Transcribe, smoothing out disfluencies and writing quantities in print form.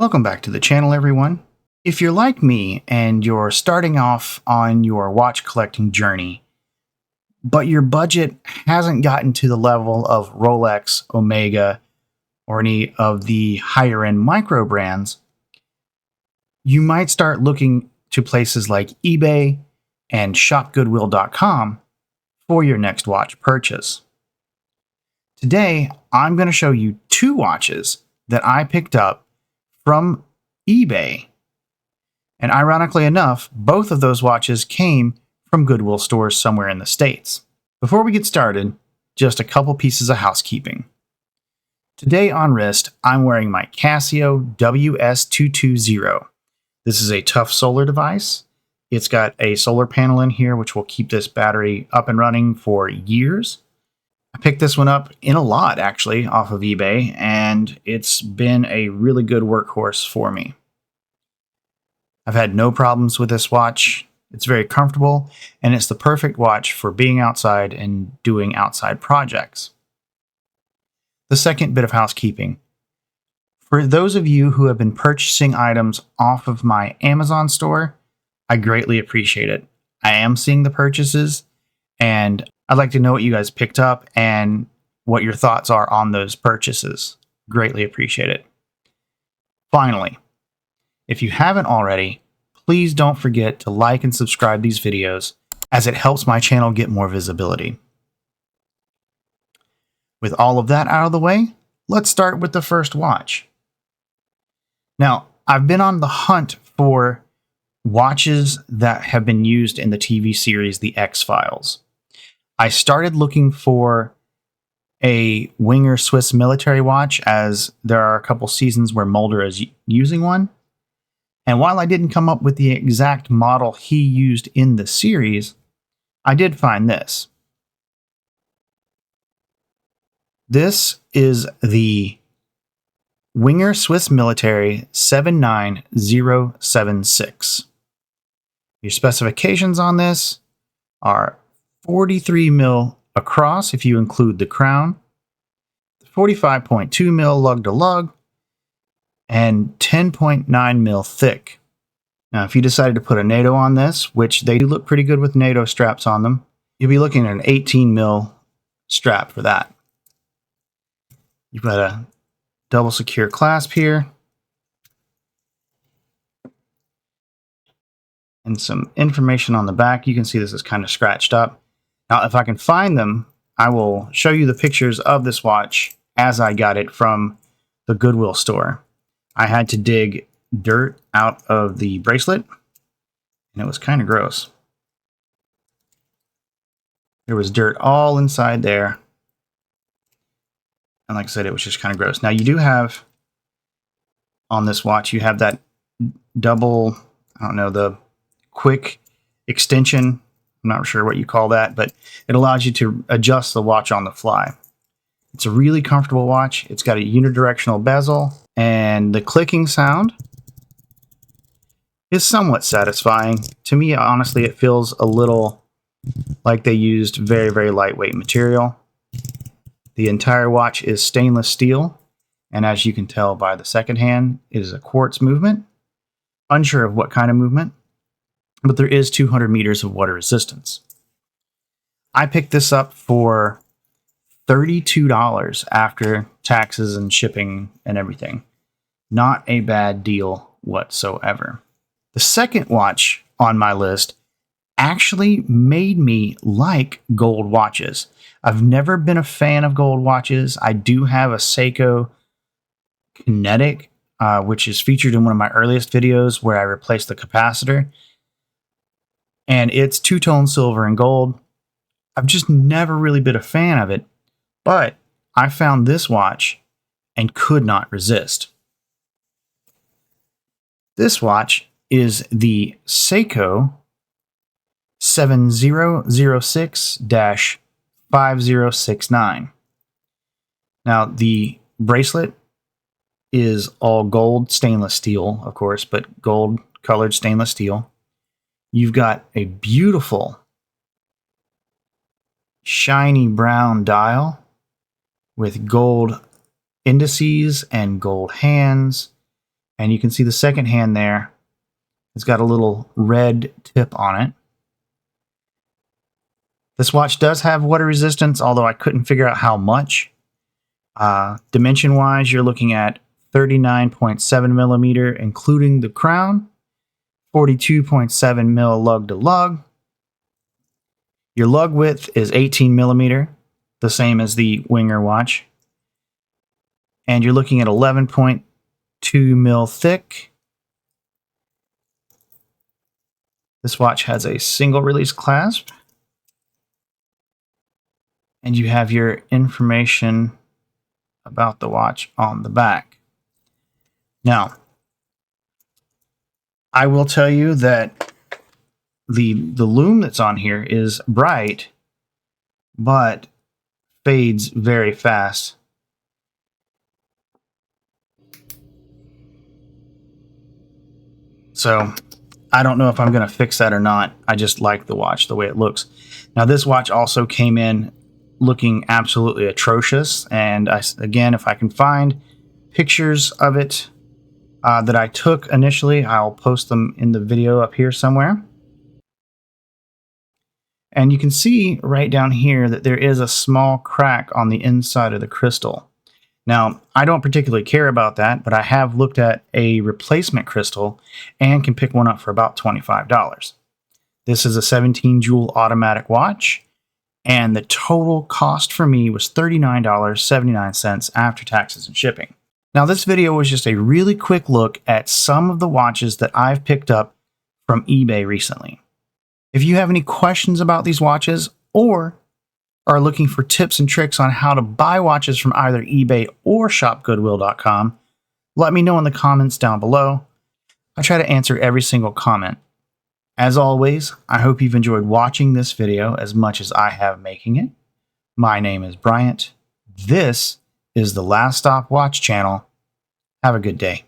Welcome back to the channel, everyone. If you're like me and you're starting off on your watch collecting journey, but your budget hasn't gotten to the level of Rolex, Omega, or any of the higher end micro brands, you might start looking to places like eBay and shopgoodwill.com for your next watch purchase. Today, I'm going to show you two watches that I picked up from eBay. And ironically enough, both of those watches came from Goodwill stores somewhere in the States. Before we get started, just a couple pieces of housekeeping. Today on wrist, I'm wearing my Casio WS220. This is a tough solar device. It's got a solar panel in here which will keep this battery up and running for years. I picked this one up in a lot, actually, off of eBay, and it's been a really good workhorse for me. I've had no problems with this watch. It's very comfortable, and it's the perfect watch for being outside and doing outside projects. The second bit of housekeeping. For those of you who have been purchasing items off of my Amazon store, I greatly appreciate it. I am seeing the purchases, and I'd like to know what you guys picked up and what your thoughts are on those purchases. Greatly appreciate it. Finally, if you haven't already, please don't forget to like and subscribe these videos as it helps my channel get more visibility. With all of that out of the way, let's start with the first watch. Now, I've been on the hunt for watches that have been used in the TV series The X-Files. I started looking for a Winger Swiss military watch, as there are a couple seasons where Mulder is using one. And while I didn't come up with the exact model he used in the series, I did find this. This is the Winger Swiss Military 79076. Your specifications on this are 43 mil across if you include the crown, 45.2 mil lug to lug, and 10.9 mil thick. Now, if you decided to put a NATO on this, which they do look pretty good with NATO straps on them, you'll be looking at an 18 mil strap for that. You've got a double secure clasp here, and some information on the back. You can see this is kind of scratched up. Now, if I can find them, I will show you the pictures of this watch as I got it from the Goodwill store. I had to dig dirt out of the bracelet, and it was kind of gross. There was dirt all inside there. And like I said, it was just kind of gross. Now, you do have, on this watch, you have that double, I don't know, the quick extension. I'm not sure what you call that, but it allows you to adjust the watch on the fly. It's a really comfortable watch. It's got a unidirectional bezel, and the clicking sound is somewhat satisfying. To me, honestly, it feels a little like they used very, very lightweight material. The entire watch is stainless steel, and as you can tell by the second hand, it is a quartz movement. Unsure of what kind of movement, but there is 200 meters of water resistance. I picked this up for $32 after taxes and shipping and everything. Not a bad deal whatsoever. The second watch on my list actually made me like gold watches. I've never been a fan of gold watches. I do have a Seiko Kinetic, which is featured in one of my earliest videos where I replaced the capacitor. And it's two-tone silver and gold. I've just never really been a fan of it, but I found this watch and could not resist. This watch is the Seiko 7006-5069. Now, the bracelet is all gold stainless steel, of course, but gold colored stainless steel. You've got a beautiful shiny brown dial with gold indices and gold hands And you can see the second hand there. It's got a little red tip on it. This watch does have water resistance, although I couldn't figure out how much. Dimension-wise, you're looking at 39.7 millimeter, including the crown, 42.7 mil lug to lug. Your lug width is 18 millimeter, the same as the Winger watch. And you're looking at 11.2 mil thick. This watch has a single release clasp. And you have your information about the watch on the back. Now, I will tell you that the lume that's on here is bright, but fades very fast. So I don't know if I'm going to fix that or not. I just like the watch the way it looks. Now, this watch also came in looking absolutely atrocious. And again, if I can find pictures of it that I took initially, I'll post them in the video up here somewhere. And you can see right down here that there is a small crack on the inside of the crystal. Now, I don't particularly care about that, but I have looked at a replacement crystal and can pick one up for about $25. This is a 17 joule automatic watch, and the total cost for me was $39.79 after taxes and shipping. Now, this video was just a really quick look at some of the watches that I've picked up from eBay recently. If you have any questions about these watches or are looking for tips and tricks on how to buy watches from either eBay or shopgoodwill.com, let me know in the comments down below. I try to answer every single comment. As always, I hope you've enjoyed watching this video as much as I have making it. My name is Bryant. This is the Last Stop Watch channel. Have a good day.